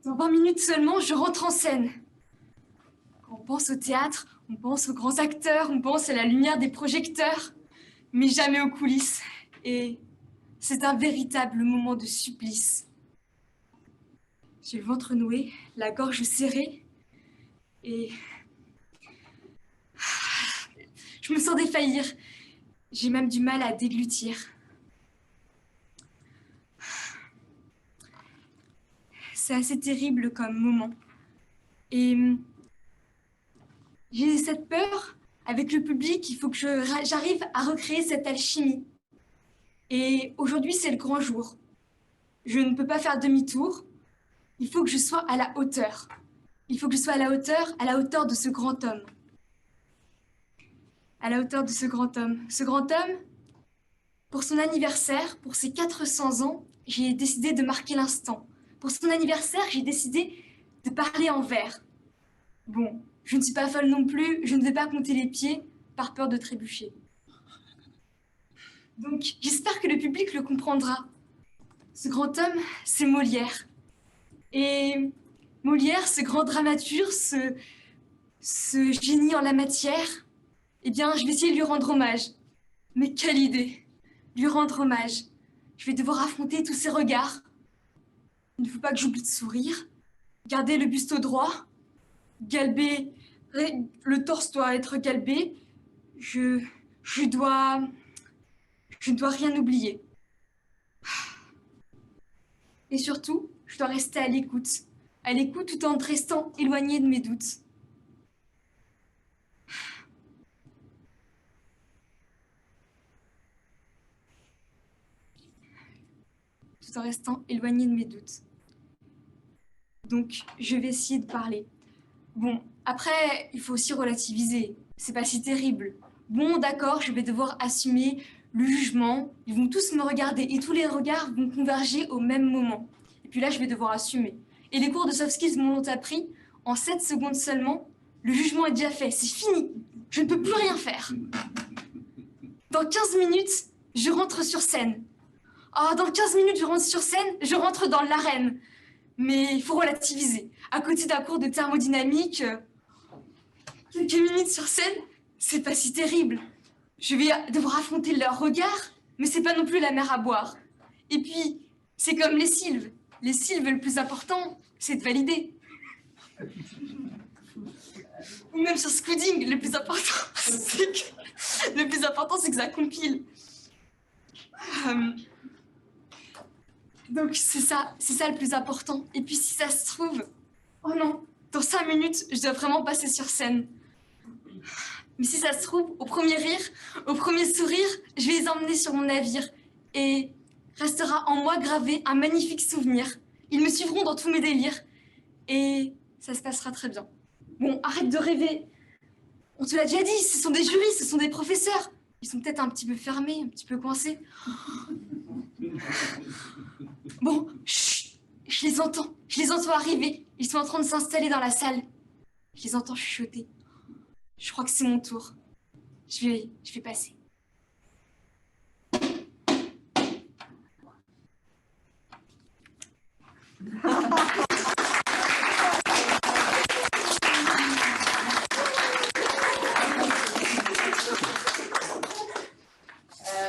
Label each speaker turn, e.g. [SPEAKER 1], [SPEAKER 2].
[SPEAKER 1] Dans 20 minutes seulement, je rentre en scène. Quand on pense au théâtre, on pense aux grands acteurs, on pense à la lumière des projecteurs, mais jamais aux coulisses. Et c'est un véritable moment de supplice. J'ai le ventre noué, la gorge serrée, et je me sens défaillir. J'ai même du mal à déglutir. C'est assez terrible comme moment. Et j'ai cette peur, avec le public, il faut que j'arrive à recréer cette alchimie. Et aujourd'hui, c'est le grand jour. Je ne peux pas faire demi-tour. Il faut que je sois à la hauteur. Il faut que je sois à la hauteur de ce grand homme. À la hauteur de ce grand homme. Ce grand homme, pour son anniversaire, pour ses 400 ans, j'ai décidé de marquer l'instant. Pour son anniversaire, j'ai décidé de parler en vers. Bon, je ne suis pas folle non plus, je ne vais pas compter les pieds par peur de trébucher. Donc, j'espère que le public le comprendra. Ce grand homme, c'est Molière. Et Molière, ce grand dramaturge, ce génie en la matière, eh bien, je vais essayer de lui rendre hommage. Mais quelle idée! Lui rendre hommage. Je vais devoir affronter tous ses regards. Il ne faut pas que j'oublie de sourire, garder le buste droit, galber, le torse doit être galbé. Je ne dois rien oublier. Et surtout, je dois rester à l'écoute tout en restant éloignée de mes doutes. Tout en restant éloignée de mes doutes. Donc, je vais essayer de parler. Bon, après, il faut aussi relativiser. C'est pas si terrible. Bon, d'accord, je vais devoir assumer le jugement. Ils vont tous me regarder et tous les regards vont converger au même moment. Et puis là, je vais devoir assumer. Et les cours de soft skills m'ont appris, en 7 secondes seulement, le jugement est déjà fait. C'est fini. Je ne peux plus rien faire. Dans 15 minutes, je rentre sur scène. Ah, dans 15 minutes, je rentre sur scène, je rentre dans l'arène. Mais il faut relativiser. À côté d'un cours de thermodynamique, quelques minutes sur scène, c'est pas si terrible. Je vais devoir affronter leurs regards, mais c'est pas non plus la mer à boire. Et puis, c'est comme les sylves. Les sylves, le plus important, c'est de valider. Ou même sur Squiding, le plus important, c'est que ça compile. Donc c'est ça le plus important. Et puis si ça se trouve, oh non, dans 5 minutes, je dois vraiment passer sur scène. Mais si ça se trouve, au premier rire, au premier sourire, je vais les emmener sur mon navire. Et restera en moi gravé un magnifique souvenir. Ils me suivront dans tous mes délires. Et ça se passera très bien. Bon, arrête de rêver. On te l'a déjà dit, ce sont des jurys, ce sont des professeurs. Ils sont peut-être un petit peu fermés, un petit peu coincés. Bon, chut, je les entends arriver. Ils sont en train de s'installer dans la salle. Je les entends chuchoter. Je crois que c'est mon tour. Je vais passer.